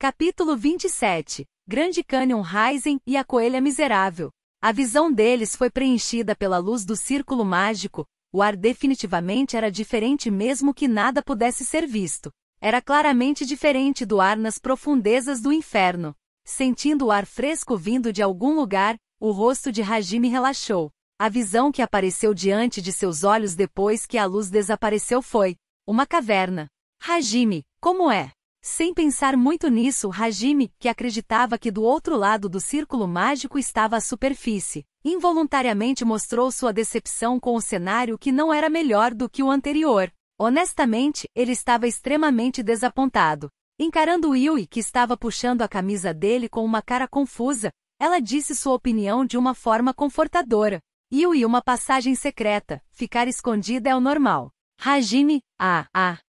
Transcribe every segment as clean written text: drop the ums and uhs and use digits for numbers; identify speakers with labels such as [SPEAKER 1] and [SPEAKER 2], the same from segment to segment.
[SPEAKER 1] Capítulo 27. Grande Canyon Rising e a Coelha Miserável. A visão deles foi preenchida pela luz do círculo mágico. O ar definitivamente era diferente mesmo que nada pudesse ser visto. Era claramente diferente do ar nas profundezas do inferno. Sentindo o ar fresco vindo de algum lugar, o rosto de Hajime relaxou. A visão que apareceu diante de seus olhos depois que a luz desapareceu foi uma caverna. Hajime, como é? Sem pensar muito nisso, Hajime, que acreditava que do outro lado do círculo mágico estava a superfície, involuntariamente mostrou sua decepção com o cenário que não era melhor do que o anterior. Honestamente, ele estava extremamente desapontado. Encarando Yui, que estava puxando a camisa dele com uma cara confusa, ela disse sua opinião de uma forma confortadora. Yui, uma passagem secreta, ficar escondida é o normal. Hajime,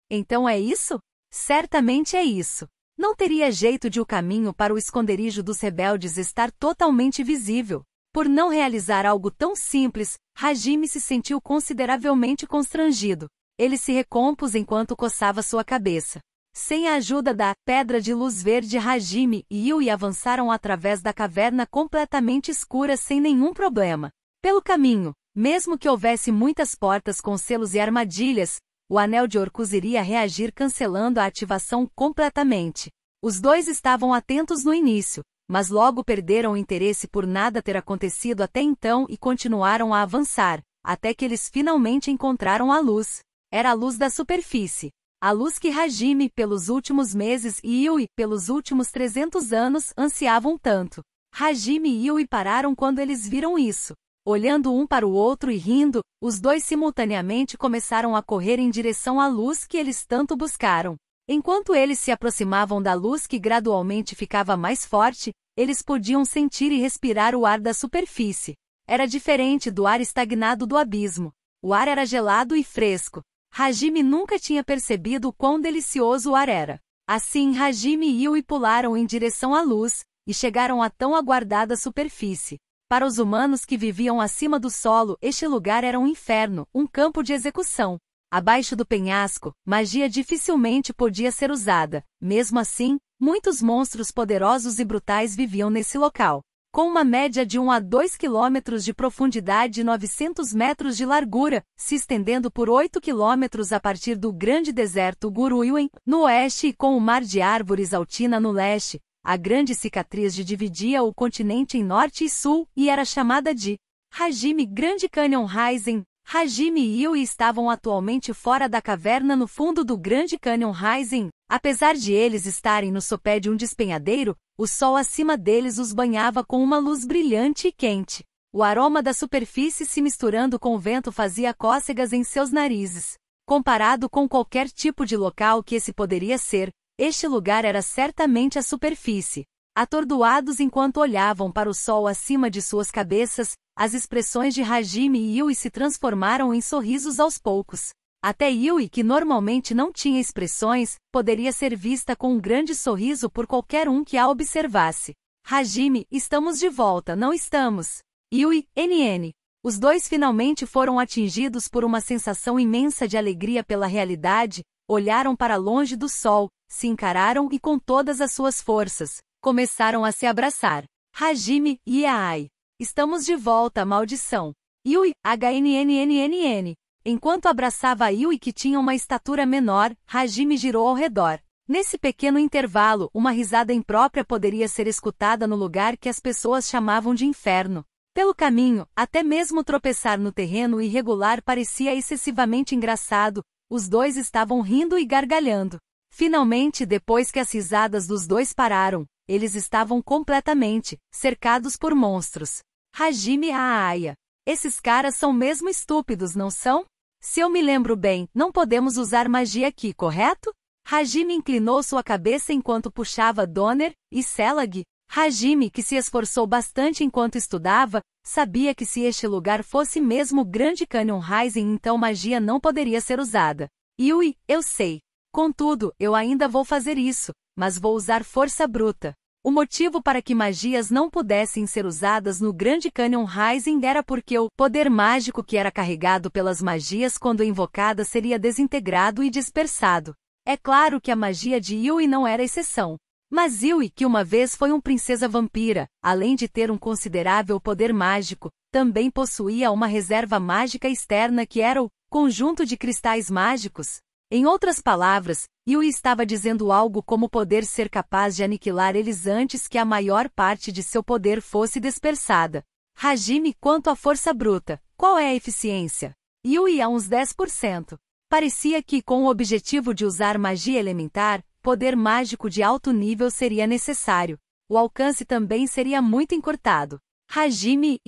[SPEAKER 1] então é isso? Certamente é isso. Não teria jeito de o caminho para o esconderijo dos rebeldes estar totalmente visível. Por não realizar algo tão simples, Hajime se sentiu consideravelmente constrangido. Ele se recompôs enquanto coçava sua cabeça. Sem a ajuda da pedra de luz verde, Hajime e Yui avançaram através da caverna completamente escura sem nenhum problema. Pelo caminho, mesmo que houvesse muitas portas com selos e armadilhas, o anel de Orcus iria reagir cancelando a ativação completamente. Os dois estavam atentos no início, mas logo perderam o interesse por nada ter acontecido até então e continuaram a avançar, até que eles finalmente encontraram a luz. Era a luz da superfície. A luz que Hajime, pelos últimos meses, e Yui, pelos últimos 300 anos, ansiavam tanto. Hajime e Yui pararam quando eles viram isso. Olhando um para o outro e rindo, os dois simultaneamente começaram a correr em direção à luz que eles tanto buscaram. Enquanto eles se aproximavam da luz que gradualmente ficava mais forte, eles podiam sentir e respirar o ar da superfície. Era diferente do ar estagnado do abismo. O ar era gelado e fresco. Hajime nunca tinha percebido o quão delicioso o ar era. Assim, Hajime e Yui pularam em direção à luz, e chegaram à tão aguardada superfície. Para os humanos que viviam acima do solo, este lugar era um inferno, um campo de execução. Abaixo do penhasco, magia dificilmente podia ser usada. Mesmo assim, muitos monstros poderosos e brutais viviam nesse local. Com uma média de 1 a 2 quilômetros de profundidade e 900 metros de largura, se estendendo por 8 quilômetros a partir do grande deserto Guruyuan, no oeste e com o mar de árvores Altina no leste, a grande cicatriz dividia o continente em norte e sul, e era chamada de Hajime Grande Canyon Rising. Hajime e Yui estavam atualmente fora da caverna no fundo do Grande Canyon Rising. Apesar de eles estarem no sopé de um despenhadeiro, o sol acima deles os banhava com uma luz brilhante e quente. O aroma da superfície se misturando com o vento fazia cócegas em seus narizes. Comparado com qualquer tipo de local que esse poderia ser, este lugar era certamente a superfície. Atordoados enquanto olhavam para o sol acima de suas cabeças, as expressões de Hajime e Yui se transformaram em sorrisos aos poucos. Até Yui, que normalmente não tinha expressões, poderia ser vista com um grande sorriso por qualquer um que a observasse. Hajime, estamos de volta, não estamos? Yui, NN. Os dois finalmente foram atingidos por uma sensação imensa de alegria pela realidade, olharam para longe do sol, se encararam e com todas as suas forças, começaram a se abraçar. Hajime, Ai. Estamos de volta, maldição. Yui, HNNNNN. Enquanto abraçava a Yui que tinha uma estatura menor, Hajime girou ao redor. Nesse pequeno intervalo, uma risada imprópria poderia ser escutada no lugar que as pessoas chamavam de inferno. Pelo caminho, até mesmo tropeçar no terreno irregular parecia excessivamente engraçado, os dois estavam rindo e gargalhando. Finalmente, depois que as risadas dos dois pararam, eles estavam completamente cercados por monstros. Hajime Aaya. Esses caras são mesmo estúpidos, não são? Se eu me lembro bem, não podemos usar magia aqui, correto? Hajime inclinou sua cabeça enquanto puxava Donner e Selag. Hajime, que se esforçou bastante enquanto estudava, sabia que se este lugar fosse mesmo Grande Canyon Rising, então magia não poderia ser usada. Yui, eu sei. Contudo, eu ainda vou fazer isso, mas vou usar força bruta. O motivo para que magias não pudessem ser usadas no Grande Canyon Rising era porque o poder mágico que era carregado pelas magias quando invocada seria desintegrado e dispersado. É claro que a magia de Yui não era exceção. Mas Yui, que uma vez foi uma princesa vampira, além de ter um considerável poder mágico, também possuía uma reserva mágica externa que era o conjunto de cristais mágicos. Em outras palavras, Yui estava dizendo algo como poder ser capaz de aniquilar eles antes que a maior parte de seu poder fosse dispersada. Hajime, quanto à força bruta, qual é a eficiência? Yui a uns 10%. Parecia que, com o objetivo de usar magia elementar, poder mágico de alto nível seria necessário. O alcance também seria muito encurtado. Hajime,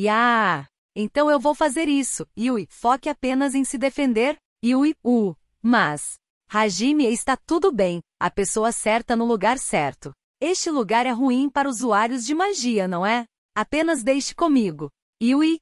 [SPEAKER 1] então eu vou fazer isso. Yui, foque apenas em se defender. Yui, mas Hajime, está tudo bem, a pessoa certa no lugar certo. Este lugar é ruim para usuários de magia, não é? Apenas deixe comigo. Yui,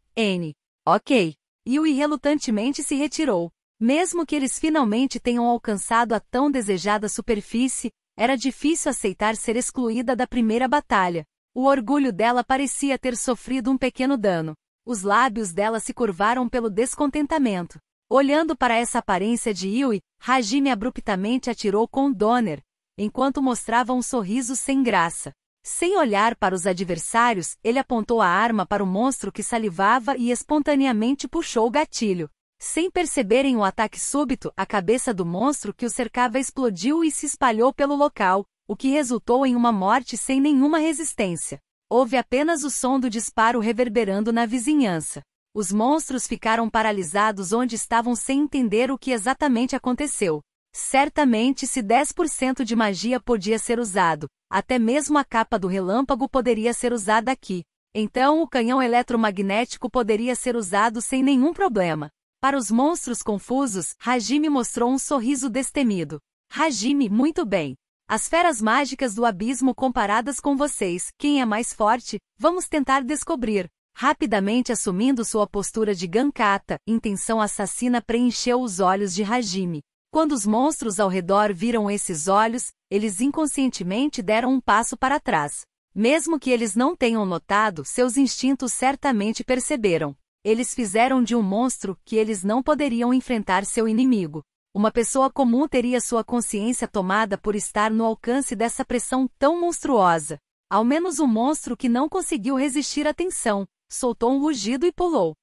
[SPEAKER 1] ok. Yui relutantemente se retirou. Mesmo que eles finalmente tenham alcançado a tão desejada superfície, era difícil aceitar ser excluída da primeira batalha. O orgulho dela parecia ter sofrido um pequeno dano. Os lábios dela se curvaram pelo descontentamento. Olhando para essa aparência de Yui, Hajime abruptamente atirou com Donner, enquanto mostrava um sorriso sem graça. Sem olhar para os adversários, ele apontou a arma para o monstro que salivava e espontaneamente puxou o gatilho. Sem perceberem o ataque súbito, a cabeça do monstro que o cercava explodiu e se espalhou pelo local, o que resultou em uma morte sem nenhuma resistência. Houve apenas o som do disparo reverberando na vizinhança. Os monstros ficaram paralisados onde estavam sem entender o que exatamente aconteceu. Certamente, se 10% de magia podia ser usado, até mesmo a capa do relâmpago poderia ser usada aqui. Então o canhão eletromagnético poderia ser usado sem nenhum problema. Para os monstros confusos, Hajime mostrou um sorriso destemido. Hajime, muito bem. As feras mágicas do abismo comparadas com vocês, quem é mais forte? Vamos tentar descobrir. Rapidamente assumindo sua postura de Gankata, intenção assassina preencheu os olhos de Hajime. Quando os monstros ao redor viram esses olhos, eles inconscientemente deram um passo para trás. Mesmo que eles não tenham notado, seus instintos certamente perceberam. Eles fizeram de um monstro que eles não poderiam enfrentar seu inimigo. Uma pessoa comum teria sua consciência tomada por estar no alcance dessa pressão tão monstruosa. Ao menos um monstro que não conseguiu resistir à tensão, soltou um rugido e pulou.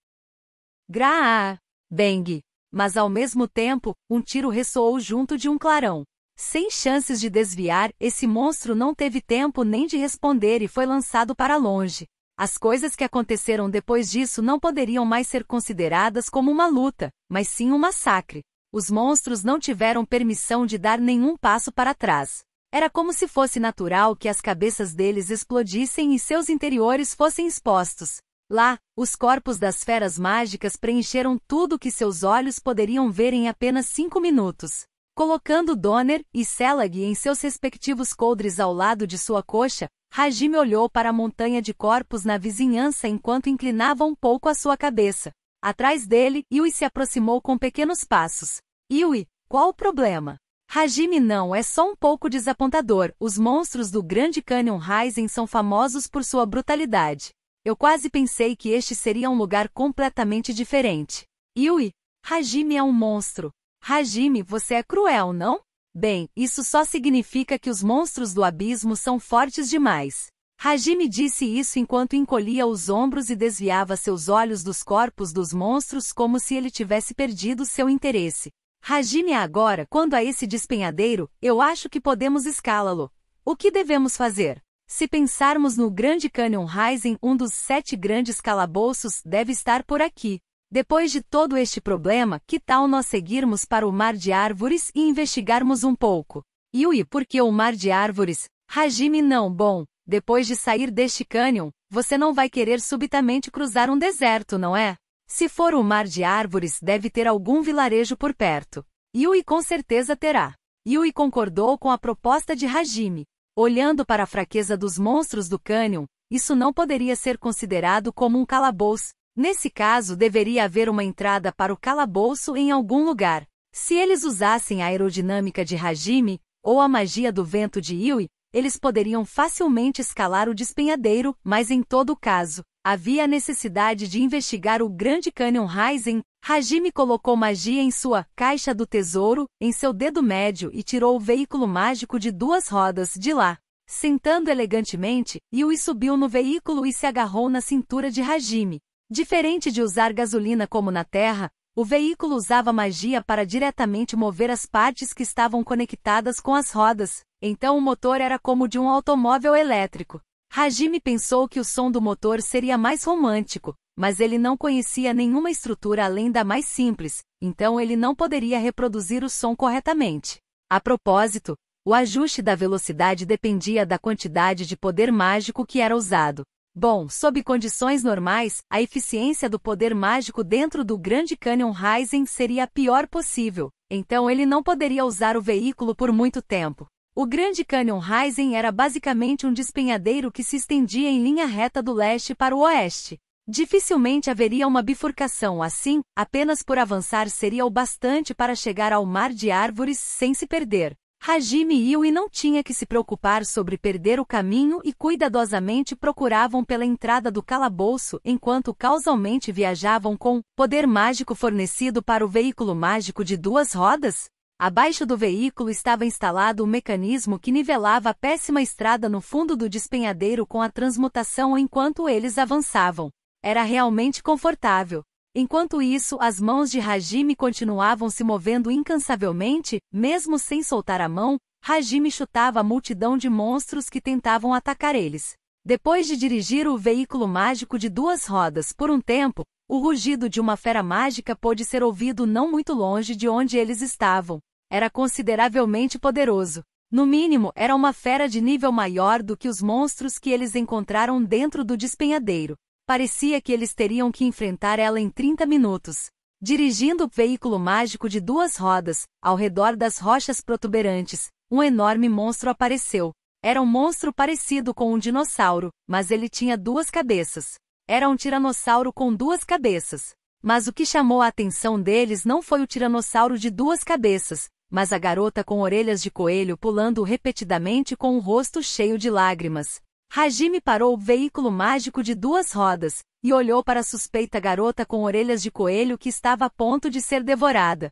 [SPEAKER 1] Bang! Mas ao mesmo tempo, um tiro ressoou junto de um clarão. Sem chances de desviar, esse monstro não teve tempo nem de responder e foi lançado para longe. As coisas que aconteceram depois disso não poderiam mais ser consideradas como uma luta, mas sim um massacre. Os monstros não tiveram permissão de dar nenhum passo para trás. Era como se fosse natural que as cabeças deles explodissem e seus interiores fossem expostos. Lá, os corpos das feras mágicas preencheram tudo que seus olhos poderiam ver em apenas 5 minutos. Colocando Donner e Selag em seus respectivos coldres ao lado de sua coxa, Hajime olhou para a montanha de corpos na vizinhança enquanto inclinava um pouco a sua cabeça. Atrás dele, Yui se aproximou com pequenos passos. Yui, qual o problema? Hajime, não, é só um pouco desapontador. Os monstros do Grande Canyon Rising são famosos por sua brutalidade. Eu quase pensei que este seria um lugar completamente diferente. Yui, Hajime é um monstro. Hajime, você é cruel, não? Bem, isso só significa que os monstros do abismo são fortes demais. Hajime disse isso enquanto encolhia os ombros e desviava seus olhos dos corpos dos monstros como se ele tivesse perdido seu interesse. Hajime, agora, quando a esse despenhadeiro, eu acho que podemos escalá-lo. O que devemos fazer? Se pensarmos no Grande Canyon Rising, um dos 7 grandes calabouços deve estar por aqui. Depois de todo este problema, que tal nós seguirmos para o Mar de Árvores e investigarmos um pouco? Yui, por que o Mar de Árvores? Hajime, não, bom, depois de sair deste cânion, você não vai querer subitamente cruzar um deserto, não é? Se for o Mar de Árvores, deve ter algum vilarejo por perto. Yui com certeza terá. Yui concordou com a proposta de Hajime. Olhando para a fraqueza dos monstros do cânion, isso não poderia ser considerado como um calabouço. Nesse caso, deveria haver uma entrada para o calabouço em algum lugar. Se eles usassem a aerodinâmica de Hajime, ou a magia do vento de Yui, eles poderiam facilmente escalar o despenhadeiro, mas em todo caso, havia a necessidade de investigar o Grande Canyon Rising. Hajime colocou magia em sua caixa do tesouro, em seu dedo médio e tirou o veículo mágico de 2 rodas de lá. Sentando elegantemente, Yui subiu no veículo e se agarrou na cintura de Hajime. Diferente de usar gasolina como na Terra, o veículo usava magia para diretamente mover as partes que estavam conectadas com as rodas, então o motor era como o de um automóvel elétrico. Hajime pensou que o som do motor seria mais romântico, mas ele não conhecia nenhuma estrutura além da mais simples, então ele não poderia reproduzir o som corretamente. A propósito, o ajuste da velocidade dependia da quantidade de poder mágico que era usado. Bom, sob condições normais, a eficiência do poder mágico dentro do Grand Canyon Rising seria a pior possível, então ele não poderia usar o veículo por muito tempo. O Grand Canyon Rising era basicamente um despenhadeiro que se estendia em linha reta do leste para o oeste. Dificilmente haveria uma bifurcação assim, apenas por avançar seria o bastante para chegar ao mar de árvores sem se perder. Hajime e Yui não tinha que se preocupar sobre perder o caminho e cuidadosamente procuravam pela entrada do calabouço enquanto causalmente viajavam com poder mágico fornecido para o veículo mágico de 2 rodas. Abaixo do veículo estava instalado o mecanismo que nivelava a péssima estrada no fundo do despenhadeiro com a transmutação enquanto eles avançavam. Era realmente confortável. Enquanto isso, as mãos de Hajime continuavam se movendo incansavelmente, mesmo sem soltar a mão, Hajime chutava a multidão de monstros que tentavam atacar eles. Depois de dirigir o veículo mágico de 2 rodas por um tempo, o rugido de uma fera mágica pôde ser ouvido não muito longe de onde eles estavam. Era consideravelmente poderoso. No mínimo, era uma fera de nível maior do que os monstros que eles encontraram dentro do despenhadeiro. Parecia que eles teriam que enfrentar ela em 30 minutos. Dirigindo o veículo mágico de 2 rodas, ao redor das rochas protuberantes, um enorme monstro apareceu. Era um monstro parecido com um dinossauro, mas ele tinha 2 cabeças. Era um tiranossauro com 2 cabeças. Mas o que chamou a atenção deles não foi o tiranossauro de 2 cabeças, mas a garota com orelhas de coelho pulando repetidamente com o rosto cheio de lágrimas. Hajime parou o veículo mágico de 2 rodas, e olhou para a suspeita garota com orelhas de coelho que estava a ponto de ser devorada.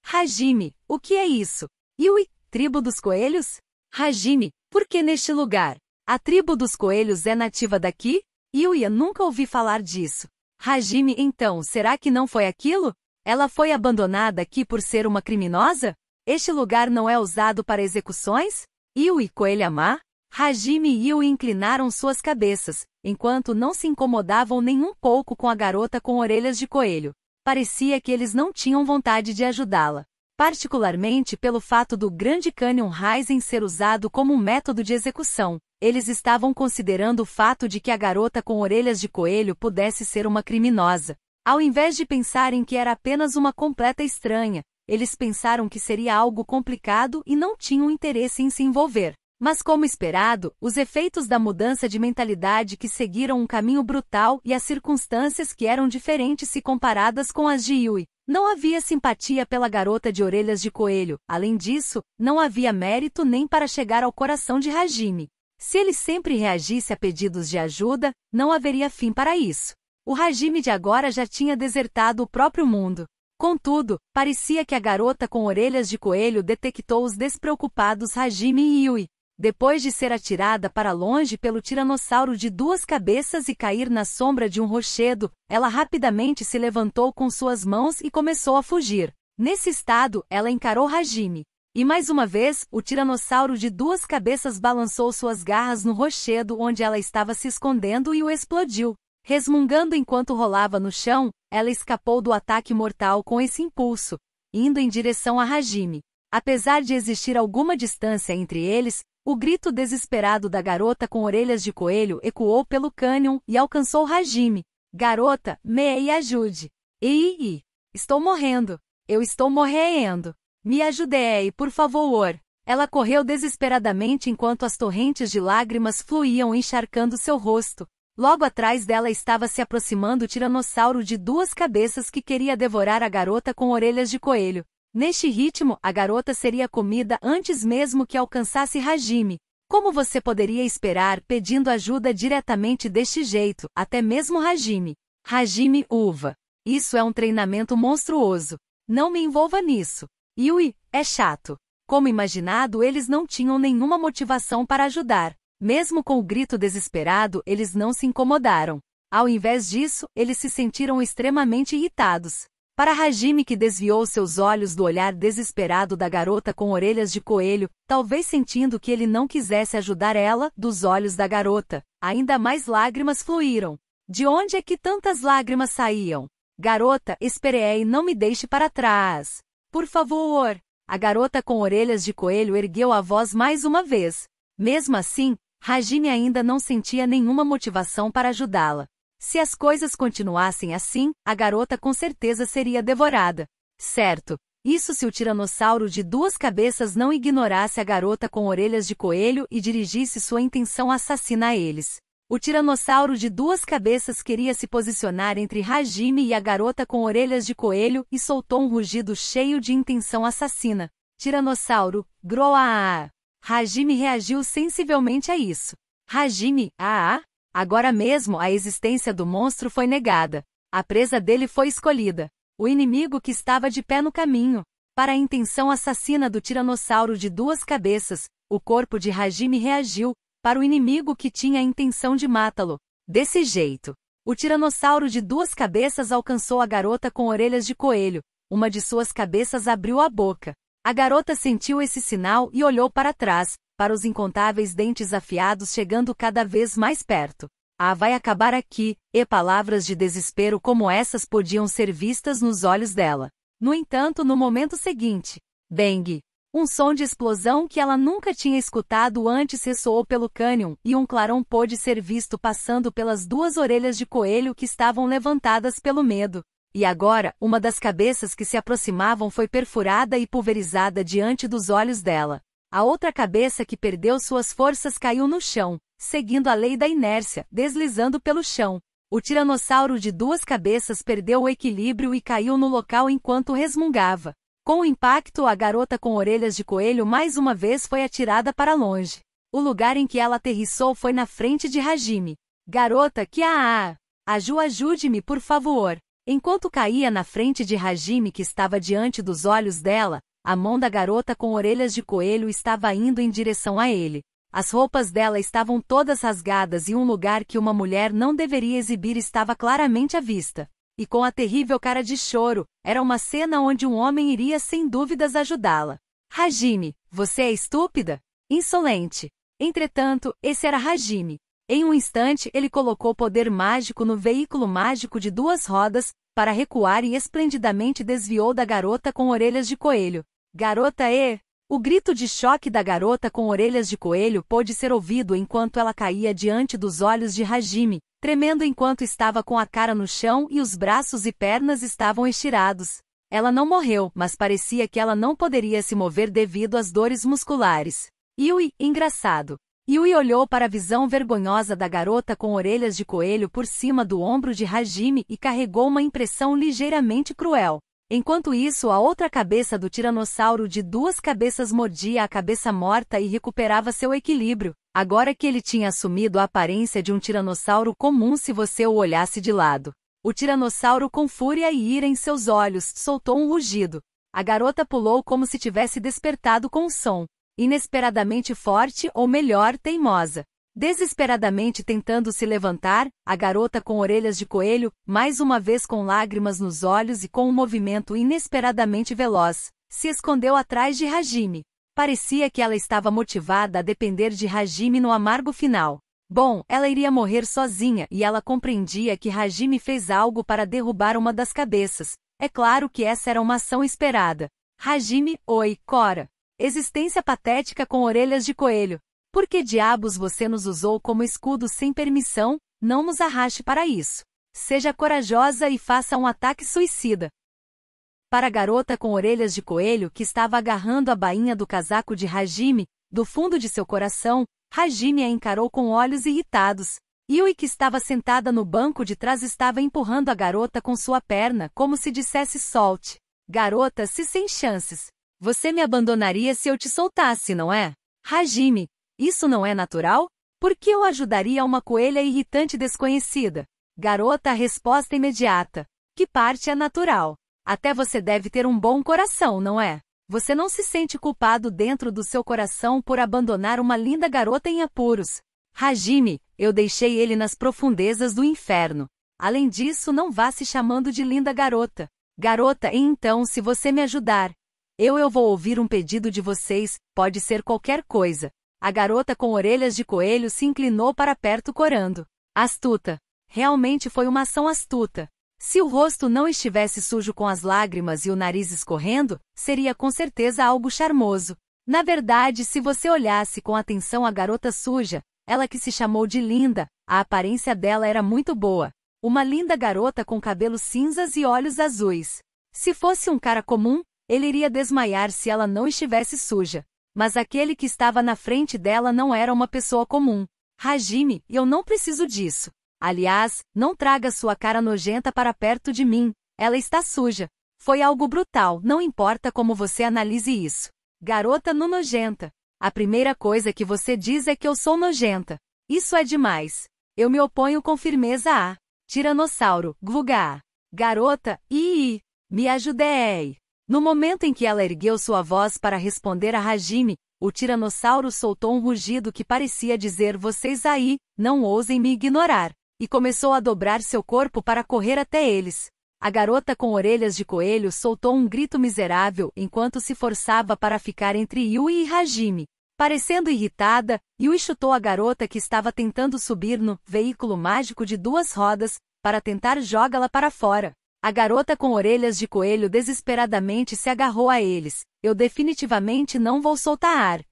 [SPEAKER 1] Hajime, o que é isso? Yui, tribo dos coelhos? Hajime, por que neste lugar? A tribo dos coelhos é nativa daqui? Yui, eu nunca ouvi falar disso. Hajime, então, será que não foi aquilo? Ela foi abandonada aqui por ser uma criminosa? Este lugar não é usado para execuções? Yui, coelha má? Hajime e Yui inclinaram suas cabeças, enquanto não se incomodavam nem um pouco com a garota com orelhas de coelho. Parecia que eles não tinham vontade de ajudá-la. Particularmente pelo fato do Grand Canyon Rising ser usado como um método de execução. Eles estavam considerando o fato de que a garota com orelhas de coelho pudesse ser uma criminosa. Ao invés de pensarem que era apenas uma completa estranha, eles pensaram que seria algo complicado e não tinham interesse em se envolver. Mas como esperado, os efeitos da mudança de mentalidade que seguiram um caminho brutal e as circunstâncias que eram diferentes se comparadas com as de Yui. Não havia simpatia pela garota de orelhas de coelho, além disso, não havia mérito nem para chegar ao coração de Hajime. Se ele sempre reagisse a pedidos de ajuda, não haveria fim para isso. O Hajime de agora já tinha desertado o próprio mundo. Contudo, parecia que a garota com orelhas de coelho detectou os despreocupados Hajime e Yui. Depois de ser atirada para longe pelo tiranossauro de 2 cabeças e cair na sombra de um rochedo, ela rapidamente se levantou com suas mãos e começou a fugir. Nesse estado, ela encarou Hajime. E mais uma vez, o tiranossauro de 2 cabeças balançou suas garras no rochedo onde ela estava se escondendo e o explodiu. Resmungando enquanto rolava no chão, ela escapou do ataque mortal com esse impulso, indo em direção a Hajime. Apesar de existir alguma distância entre eles, o grito desesperado da garota com orelhas de coelho ecoou pelo cânion e alcançou Hajime. Garota, me ajude. Estou morrendo. Eu estou morrendo. Me ajude, por favor. Ela correu desesperadamente enquanto as torrentes de lágrimas fluíam encharcando seu rosto. Logo atrás dela estava se aproximando o tiranossauro de 2 cabeças que queria devorar a garota com orelhas de coelho. Neste ritmo, a garota seria comida antes mesmo que alcançasse Hajime. Como você poderia esperar pedindo ajuda diretamente deste jeito, até mesmo Hajime? Hajime uva. Isso é um treinamento monstruoso. Não me envolva nisso. Yui, é chato. Como imaginado, eles não tinham nenhuma motivação para ajudar. Mesmo com o grito desesperado, eles não se incomodaram. Ao invés disso, eles se sentiram extremamente irritados. Para Hajime, que desviou seus olhos do olhar desesperado da garota com orelhas de coelho, talvez sentindo que ele não quisesse ajudar ela, dos olhos da garota, ainda mais lágrimas fluíram. De onde é que tantas lágrimas saíam? Garota, esperei, não me deixe para trás. Por favor. A garota com orelhas de coelho ergueu a voz mais uma vez. Mesmo assim, Hajime ainda não sentia nenhuma motivação para ajudá-la. Se as coisas continuassem assim, a garota com certeza seria devorada. Certo. Isso se o tiranossauro de duas cabeças não ignorasse a garota com orelhas de coelho e dirigisse sua intenção assassina a eles. O tiranossauro de duas cabeças queria se posicionar entre Hajime e a garota com orelhas de coelho e soltou um rugido cheio de intenção assassina. Tiranossauro, groaa! Hajime reagiu sensivelmente a isso. Hajime, agora mesmo a existência do monstro foi negada. A presa dele foi escolhida. O inimigo que estava de pé no caminho. Para a intenção assassina do tiranossauro de duas cabeças, o corpo de Hajime reagiu, para o inimigo que tinha a intenção de matá-lo. Desse jeito, o tiranossauro de duas cabeças alcançou a garota com orelhas de coelho. Uma de suas cabeças abriu a boca. A garota sentiu esse sinal e olhou para trás, para os incontáveis dentes afiados chegando cada vez mais perto. Vai acabar aqui, e palavras de desespero como essas podiam ser vistas nos olhos dela. No entanto, no momento seguinte, bang! Um som de explosão que ela nunca tinha escutado antes ressoou pelo cânion e um clarão pôde ser visto passando pelas duas orelhas de coelho que estavam levantadas pelo medo. E agora, uma das cabeças que se aproximavam foi perfurada e pulverizada diante dos olhos dela. A outra cabeça que perdeu suas forças caiu no chão, seguindo a lei da inércia, deslizando pelo chão. O tiranossauro de duas cabeças perdeu o equilíbrio e caiu no local enquanto resmungava. Com o impacto, a garota com orelhas de coelho mais uma vez foi atirada para longe. O lugar em que ela aterrissou foi na frente de Hajime. Garota, que ajude-me, por favor. Enquanto caía na frente de Hajime que estava diante dos olhos dela, a mão da garota com orelhas de coelho estava indo em direção a ele. As roupas dela estavam todas rasgadas e um lugar que uma mulher não deveria exibir estava claramente à vista. E com a terrível cara de choro, era uma cena onde um homem iria sem dúvidas ajudá-la. Hajime, você é estúpida? Insolente. Entretanto, esse era Hajime. Em um instante ele colocou poder mágico no veículo mágico de duas rodas, para recuar e esplendidamente desviou da garota com orelhas de coelho. Garota O grito de choque da garota com orelhas de coelho pôde ser ouvido enquanto ela caía diante dos olhos de Hajime, tremendo enquanto estava com a cara no chão e os braços e pernas estavam estirados. Ela não morreu, mas parecia que ela não poderia se mover devido às dores musculares. Engraçado. Yui olhou para a visão vergonhosa da garota com orelhas de coelho por cima do ombro de Hajime e carregou uma impressão ligeiramente cruel. Enquanto isso, a outra cabeça do tiranossauro de duas cabeças mordia a cabeça morta e recuperava seu equilíbrio, agora que ele tinha assumido a aparência de um tiranossauro comum se você o olhasse de lado. O tiranossauro com fúria e ira em seus olhos soltou um rugido. A garota pulou como se tivesse despertado com um som. Inesperadamente forte ou melhor, teimosa. Desesperadamente tentando se levantar, a garota com orelhas de coelho, mais uma vez com lágrimas nos olhos e com um movimento inesperadamente veloz, se escondeu atrás de Hajime. Parecia que ela estava motivada a depender de Hajime no amargo final. Bom, ela iria morrer sozinha e ela compreendia que Hajime fez algo para derrubar uma das cabeças. É claro que essa era uma ação esperada. Hajime, Cora. Existência patética com orelhas de coelho. Por que diabos você nos usou como escudo sem permissão? Não nos arraste para isso. Seja corajosa e faça um ataque suicida. Para a garota com orelhas de coelho que estava agarrando a bainha do casaco de Hajime, do fundo de seu coração, Hajime a encarou com olhos irritados. Yui, que estava sentada no banco de trás, estava empurrando a garota com sua perna como se dissesse solte. Garota, sem chances. Você me abandonaria se eu te soltasse, não é? Hajime, isso não é natural? Por que eu ajudaria uma coelha irritante desconhecida? Garota, a resposta imediata. Que parte é natural? Até você deve ter um bom coração, não é? Você não se sente culpado dentro do seu coração por abandonar uma linda garota em apuros. Hajime, eu deixei ele nas profundezas do inferno. Além disso, não vá se chamando de linda garota. Garota, e então se você me ajudar, eu vou ouvir um pedido de vocês, pode ser qualquer coisa. A garota com orelhas de coelho se inclinou para perto corando. Astuta. Realmente foi uma ação astuta. Se o rosto não estivesse sujo com as lágrimas e o nariz escorrendo, seria com certeza algo charmoso. Na verdade, se você olhasse com atenção a garota suja, ela que se chamou de linda, a aparência dela era muito boa. Uma linda garota com cabelos cinzas e olhos azuis. Se fosse um cara comum, ele iria desmaiar se ela não estivesse suja. Mas aquele que estava na frente dela não era uma pessoa comum. Hajime, eu não preciso disso. Aliás, não traga sua cara nojenta para perto de mim, ela está suja. Foi algo brutal, não importa como você analise isso. Garota nojenta. A primeira coisa que você diz é que eu sou nojenta. Isso é demais. Eu me oponho com firmeza a Tiranossauro, Guga. Garota, me ajudei. No momento em que ela ergueu sua voz para responder a Hajime, o Tiranossauro soltou um rugido que parecia dizer: vocês aí, não ousem me ignorar. E começou a dobrar seu corpo para correr até eles. A garota com orelhas de coelho soltou um grito miserável enquanto se forçava para ficar entre Yui e Hajime. Parecendo irritada, Yui chutou a garota que estava tentando subir no veículo mágico de 2 rodas, para tentar jogá-la para fora. A garota com orelhas de coelho desesperadamente se agarrou a eles. Eu definitivamente não vou soltar.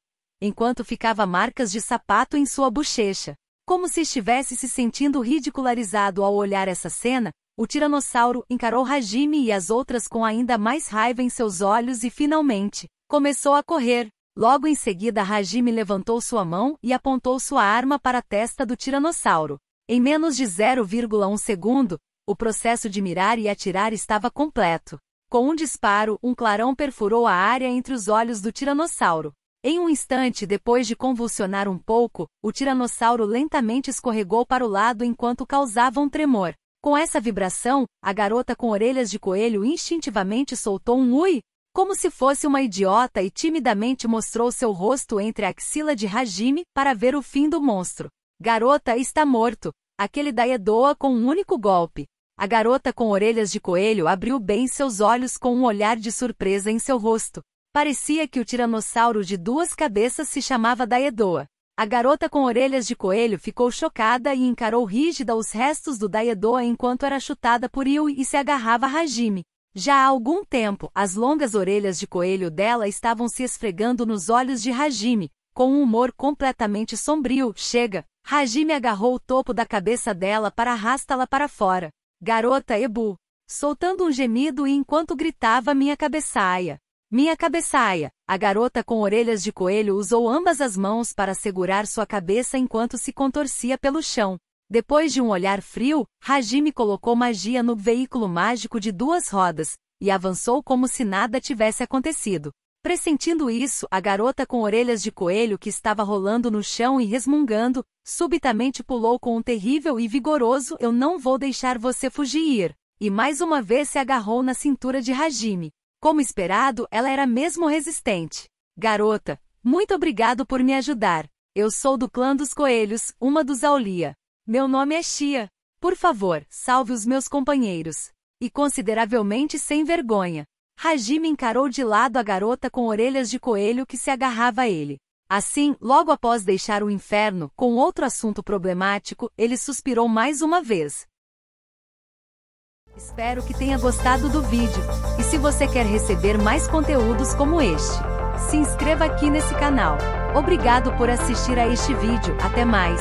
[SPEAKER 1] Enquanto ficava marcas de sapato em sua bochecha. Como se estivesse se sentindo ridicularizado ao olhar essa cena, o Tiranossauro encarou Hajime e as outras com ainda mais raiva em seus olhos e finalmente começou a correr. Logo em seguida, Hajime levantou sua mão e apontou sua arma para a testa do Tiranossauro. Em menos de 0,1 segundo, o processo de mirar e atirar estava completo. Com um disparo, um clarão perfurou a área entre os olhos do Tiranossauro. Em um instante depois de convulsionar um pouco, o Tiranossauro lentamente escorregou para o lado enquanto causava um tremor. Com essa vibração, a garota com orelhas de coelho instintivamente soltou um ui, como se fosse uma idiota e timidamente mostrou seu rosto entre a axila de Hajime para ver o fim do monstro. Garota está morto. Aquele Daedoa com um único golpe. A garota com orelhas de coelho abriu bem seus olhos com um olhar de surpresa em seu rosto. Parecia que o tiranossauro de 2 cabeças se chamava Daedoa. A garota com orelhas de coelho ficou chocada e encarou rígida os restos do Daedoa enquanto era chutada por Yui e se agarrava a Hajime. Já há algum tempo, as longas orelhas de coelho dela estavam se esfregando nos olhos de Hajime, com um humor completamente sombrio. Chega! Hajime agarrou o topo da cabeça dela para arrastá-la para fora. Garota Ebu! Soltando um gemido e enquanto gritava minha cabeçaia. Minha cabeçaia! A garota com orelhas de coelho usou ambas as mãos para segurar sua cabeça enquanto se contorcia pelo chão. Depois de um olhar frio, Hajime colocou magia no veículo mágico de 2 rodas, e avançou como se nada tivesse acontecido. Pressentindo isso, a garota com orelhas de coelho que estava rolando no chão e resmungando, subitamente pulou com um terrível e vigoroso "Eu não vou deixar você fugir", e mais uma vez se agarrou na cintura de Hajime. Como esperado, ela era mesmo resistente. Garota, muito obrigado por me ajudar. Eu sou do clã dos coelhos, uma dos Aulia. Meu nome é Xia. Por favor, salve os meus companheiros. E consideravelmente sem vergonha. Hajime encarou de lado a garota com orelhas de coelho que se agarrava a ele. Assim, logo após deixar o inferno, com outro assunto problemático, ele suspirou mais uma vez. Espero que tenha gostado do vídeo. E se você quer receber mais conteúdos como este, se inscreva aqui nesse canal. Obrigado por assistir a este vídeo. Até mais.